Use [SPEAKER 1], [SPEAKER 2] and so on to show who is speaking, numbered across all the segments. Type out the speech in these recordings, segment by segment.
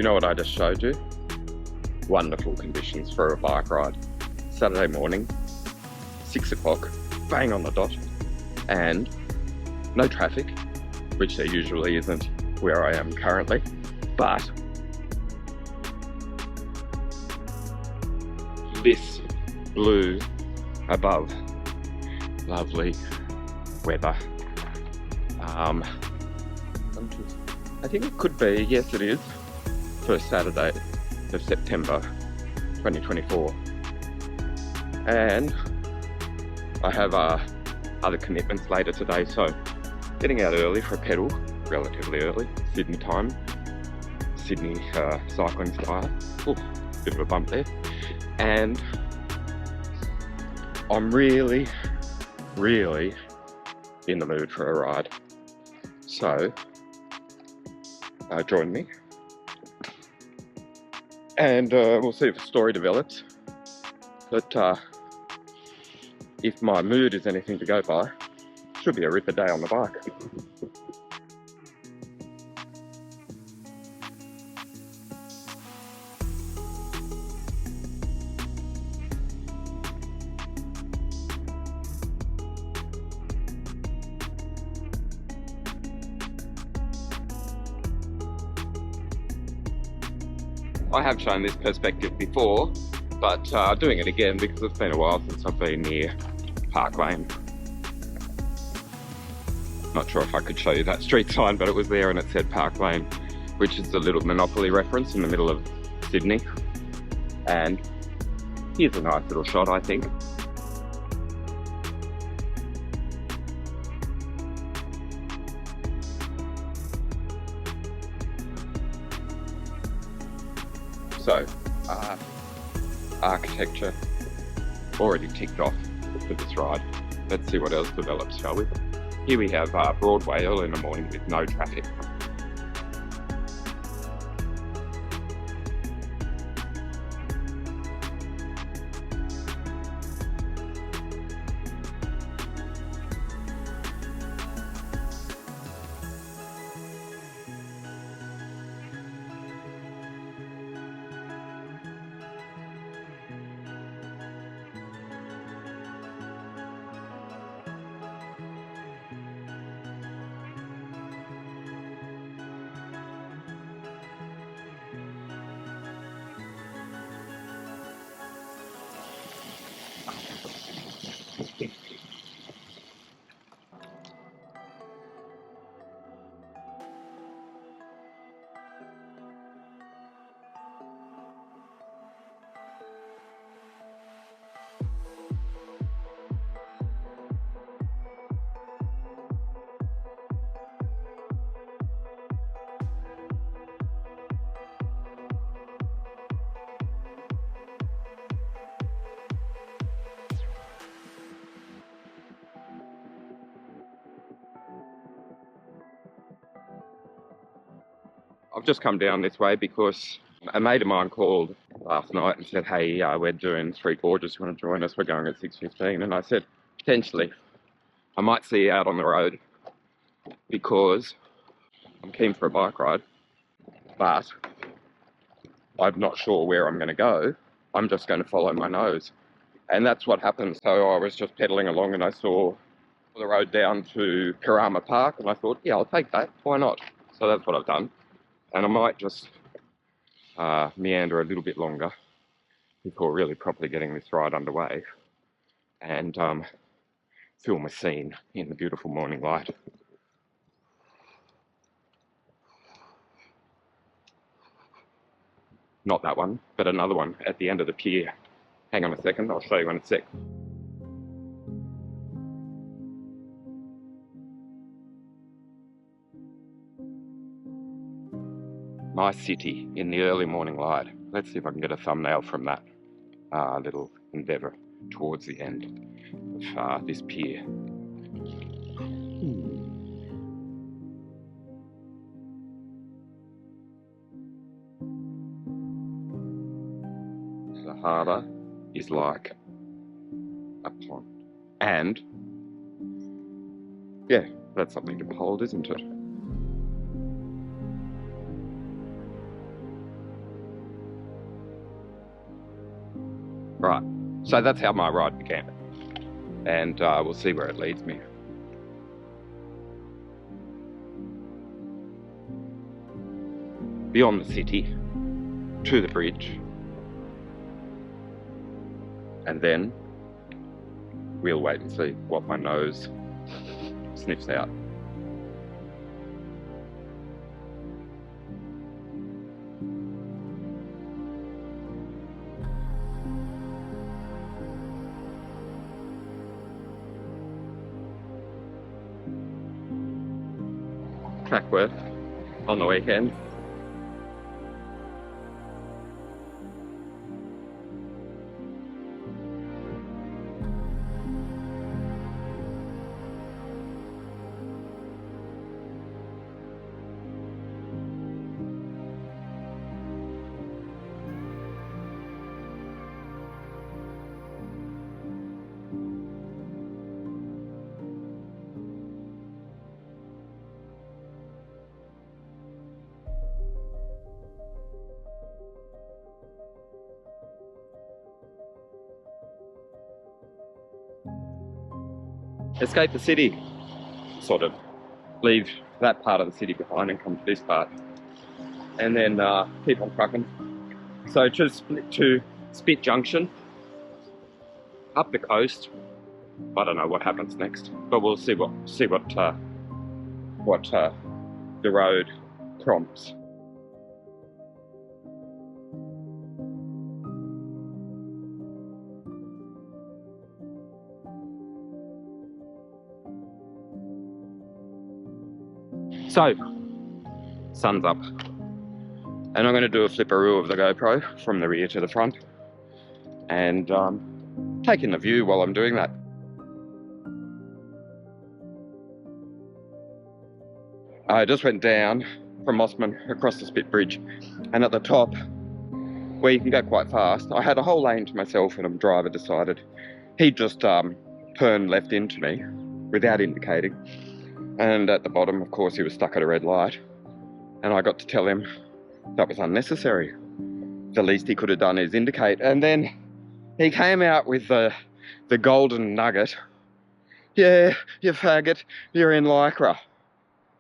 [SPEAKER 1] you know what I just showed you? Wonderful conditions for a bike ride. Saturday morning, 6 o'clock, bang on the dot, and no traffic, which there usually isn't where I am currently, but this blue above, lovely weather. I think it could be, yes it is, first Saturday of September 2024. And I have other commitments later today, so getting out early for a pedal, relatively early, Sydney time, Sydney cycling style. Ooh, bit of a bump there. And I'm really, really in the mood for a ride. So, join me. And we'll see if a story develops. But if my mood is anything to go by, should be a ripper day on the bike. I have shown this perspective before, but doing it again because it's been a while since I've been near Park Lane. Not sure if I could show you that street sign, but it was there and it said Park Lane, which is the little Monopoly reference in the middle of Sydney. And here's a nice little shot, I think. So, architecture already ticked off for this ride. Let's see what else develops, shall we? Here we have Broadway early in the morning with no traffic. I've just come down this way because a mate of mine called last night and said, hey, we're doing Three Gorges, you want to join us? We're going at 6:15. And I said, potentially, I might see you out on the road because I'm keen for a bike ride, but I'm not sure where I'm going to go. I'm just going to follow my nose. And that's what happened. So I was just pedaling along and I saw the road down to Karama Park and I thought, yeah, I'll take that. Why not? So that's what I've done. And I might just meander a little bit longer before really properly getting this ride underway and film a scene in the beautiful morning light. Not that one, but another one at the end of the pier. Hang on a second, I'll show you in a sec. My city in the early morning light. Let's see if I can get a thumbnail from that little endeavour towards the end of this pier. The harbour is like a pond. And, yeah, that's something to behold, isn't it? Right, so that's how my ride began, and we'll see where it leads me. Beyond the city, to the bridge, and then we'll wait and see what my nose sniffs out. Track work on the weekend. Escape the city, sort of leave that part of the city behind and come to this part, and then keep on trucking. So just to Spit Junction, up the coast. I don't know what happens next, but we'll see what the road prompts. So, sun's up, and I'm going to do a flipperoo of the GoPro from the rear to the front, and take in the view while I'm doing that. I just went down from Mossman across the Spit Bridge, and at the top, where you can go quite fast, I had a whole lane to myself, and a driver decided he'd just turn left into me without indicating. And at the bottom, of course, he was stuck at a red light, and I got to tell him that was unnecessary. The least he could have done is indicate. And then he came out with the golden nugget. Yeah, you faggot, you're in Lycra.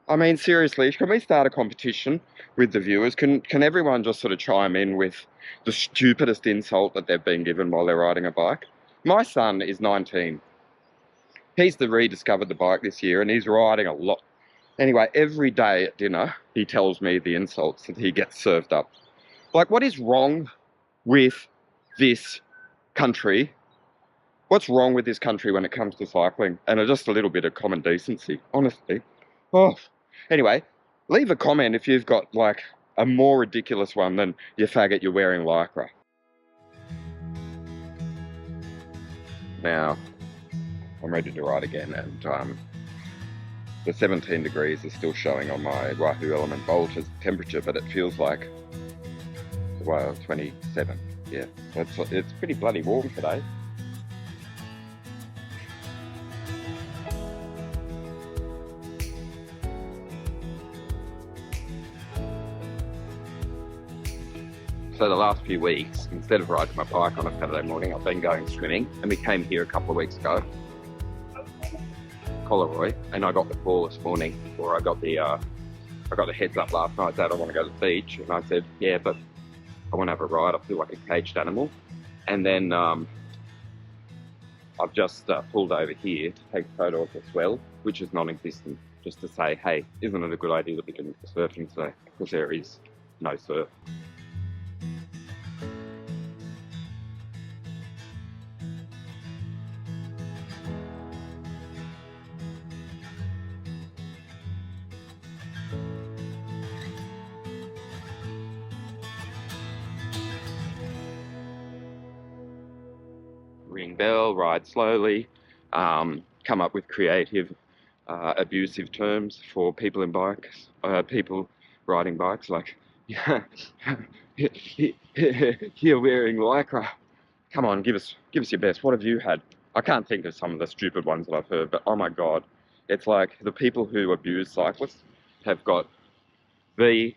[SPEAKER 1] I mean, seriously, can we start a competition with the viewers? Can everyone just sort of chime in with the stupidest insult that they've been given while they're riding a bike? My son is 19. He's rediscovered the bike this year, and he's riding a lot. Anyway, every day at dinner, he tells me the insults that he gets served up. Like, what is wrong with this country? What's wrong with this country when it comes to cycling? And just a little bit of common decency, honestly. Oh, anyway, leave a comment if you've got, like, a more ridiculous one than you faggot, you're wearing Lycra. Now, I'm ready to ride again, and the 17 degrees is still showing on my Wahoo Element Volt as temperature, but it feels like, well, 27. Yeah, it's pretty bloody warm today. So the last few weeks, instead of riding my bike on a Saturday morning, I've been going swimming, and we came here a couple of weeks ago, Collaroy, and I got the call this morning, or I got the heads up last night that I want to go to the beach, and I said, yeah, but I want to have a ride. I feel like a caged animal. And then I've just pulled over here to take a photo of the swell, which is non-existent, just to say, hey, isn't it a good idea that we can go surfing today? Because there is no surf. Ring bell, ride slowly, come up with creative, abusive terms for people in bikes, people riding bikes, like, yeah, you're wearing Lycra. Come on, give us your best. What have you had? I can't think of some of the stupid ones that I've heard, but oh my God, it's like the people who abuse cyclists have got the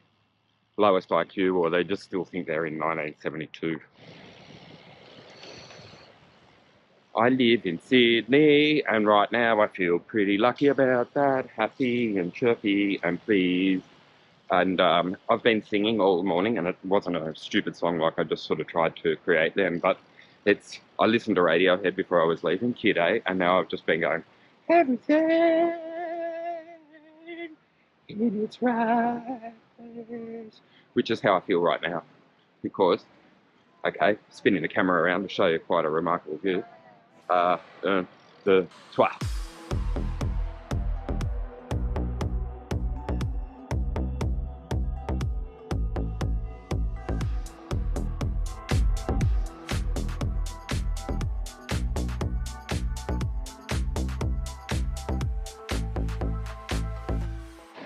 [SPEAKER 1] lowest IQ, or they just still think they're in 1972. I live in Sydney, and right now I feel pretty lucky about that. Happy and chirpy and pleased. And I've been singing all morning, and it wasn't a stupid song like I just sort of tried to create then, but I listened to Radiohead before I was leaving, Kid A, and now I've just been going, everything in its right place, which is how I feel right now, because, okay, spinning the camera around to show you quite a remarkable view. The twa.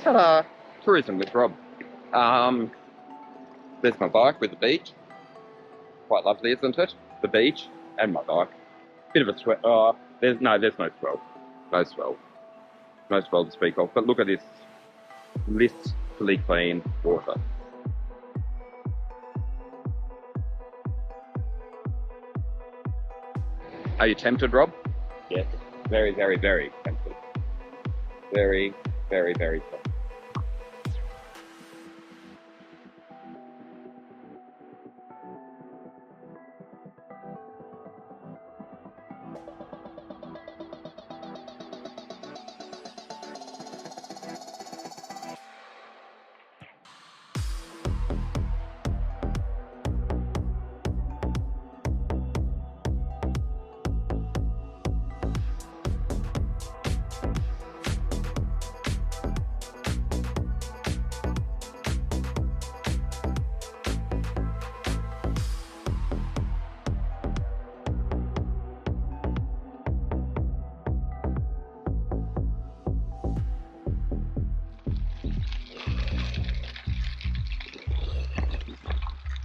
[SPEAKER 1] Ta-da! Tourism with Rob. There's my bike with the beach. Quite lovely, isn't it? The beach and my bike. Bit of a swell. There's no swell. No swell. No swell to speak of. But look at this blissfully clean water. Are you tempted, Rob? Yes. Very, very, very tempted. Very, very, very tempted.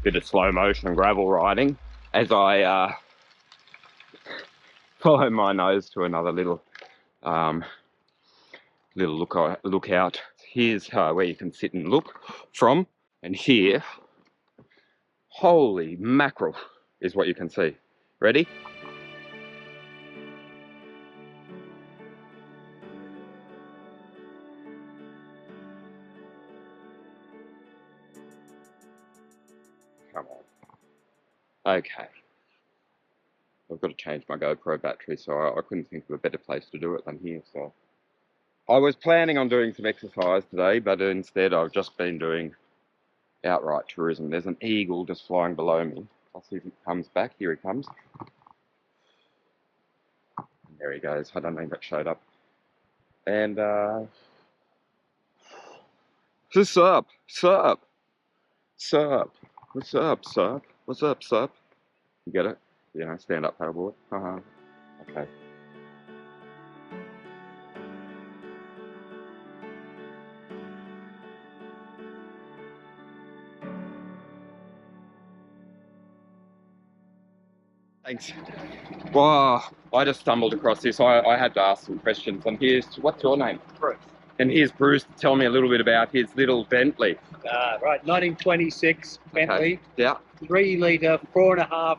[SPEAKER 1] Bit of slow motion gravel riding as I follow my nose to another little lookout. Here's where you can sit and look from, and here, holy mackerel, is what you can see. Ready? Come on. Okay. I've got to change my GoPro battery, so I couldn't think of a better place to do it than here. So I was planning on doing some exercise today, but instead I've just been doing outright tourism. There's an eagle just flying below me. I'll see if he comes back. Here he comes. There he goes. I don't know if that showed up. And what's up? Sup? Sup? What's up, sup? What's up, sup? You get it? You know, stand up paddleboard. Okay. Thanks. Wow, I just stumbled across this. I had to ask some questions. And what's your name?
[SPEAKER 2] Bruce.
[SPEAKER 1] And here's Bruce to tell me a little bit about his little Bentley.
[SPEAKER 2] Right, 1926 Bentley.
[SPEAKER 1] Okay. Yeah.
[SPEAKER 2] 3 litre, 4.5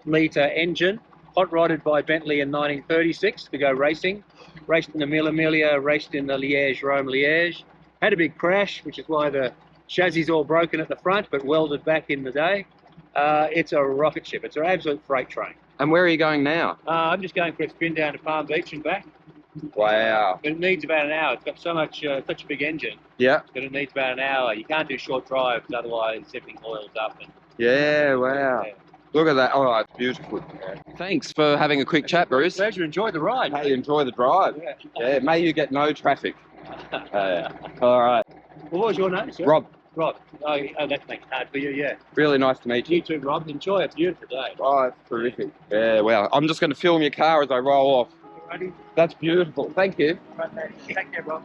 [SPEAKER 2] litre engine. Hot rodded by Bentley in 1936 to go racing. Raced in the Mille Miglia, raced in the Liège-Rome-Liège. Had a big crash, which is why the chassis is all broken at the front, but welded back in the day. It's a rocket ship. It's an absolute freight train.
[SPEAKER 1] And where are you going now?
[SPEAKER 2] I'm just going for a spin down to Palm Beach and back.
[SPEAKER 1] Wow.
[SPEAKER 2] But it needs about an hour. It's got so much, such a big engine.
[SPEAKER 1] Yeah.
[SPEAKER 2] But it needs about an hour. You can't do short drives, otherwise everything oils up. And,
[SPEAKER 1] Yeah, wow.
[SPEAKER 2] Yeah.
[SPEAKER 1] Look at that. Oh, it's beautiful. Thanks for having a quick chat, Bruce.
[SPEAKER 2] Pleasure. Enjoy the ride.
[SPEAKER 1] Hey, enjoy the drive. Yeah, may you get no traffic. All right.
[SPEAKER 2] What was your name, sir?
[SPEAKER 1] Rob.
[SPEAKER 2] Rob. Oh, that makes it hard for you, yeah.
[SPEAKER 1] Really nice to meet you.
[SPEAKER 2] You too, Rob. Enjoy a beautiful day.
[SPEAKER 1] Oh, it's terrific. Yeah, well, I'm just going to film your car as I roll off.
[SPEAKER 2] Ready?
[SPEAKER 1] That's beautiful. Thank you.
[SPEAKER 2] Right there. Take care, Rob.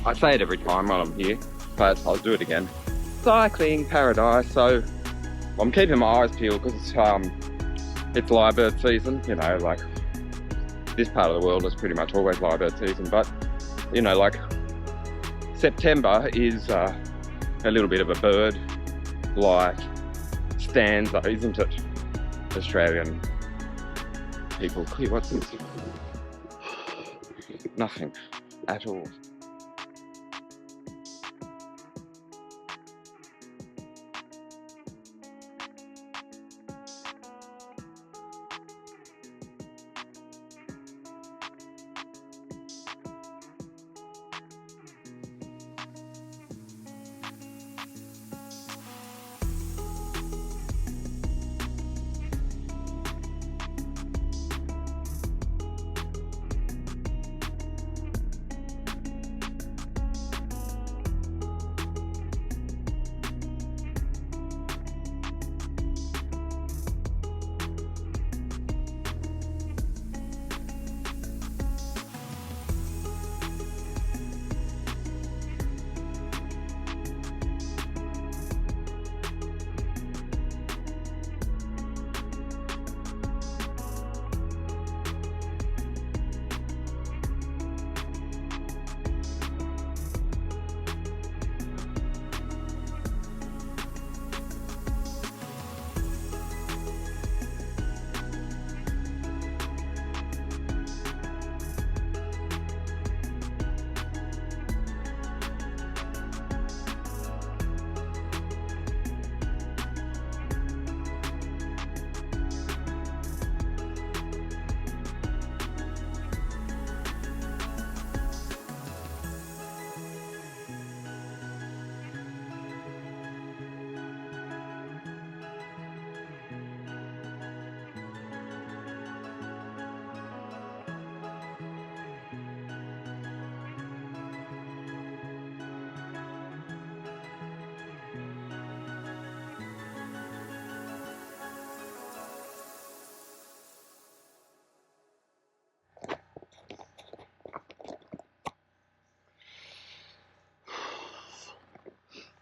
[SPEAKER 1] I say it every time while I'm here, but I'll do it again. Cycling paradise. So I'm keeping my eyes peeled because it's lyrebird season. You know, like this part of the world is pretty much always lyrebird season, but you know, like September is a little bit of a bird like stanza, isn't it? Australian people. What's this? Nothing at all.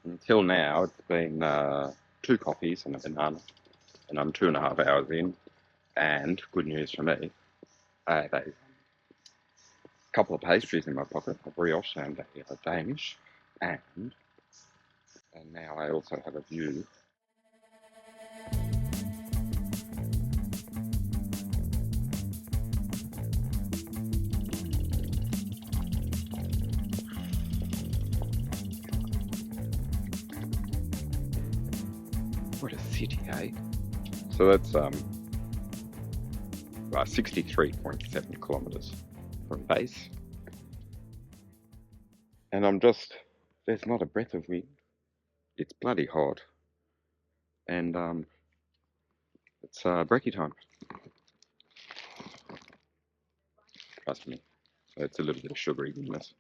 [SPEAKER 1] Until now, it's been 2 coffees and a banana, and I'm 2.5 hours in. And good news for me, I have a couple of pastries in my pocket, a brioche and a Danish, and now I also have a view. What a city, eh? So that's 63.7 kilometers from base. And there's not a breath of wind. It's bloody hot. And it's brekkie time. Trust me. So it's a little bit of sugary goodness.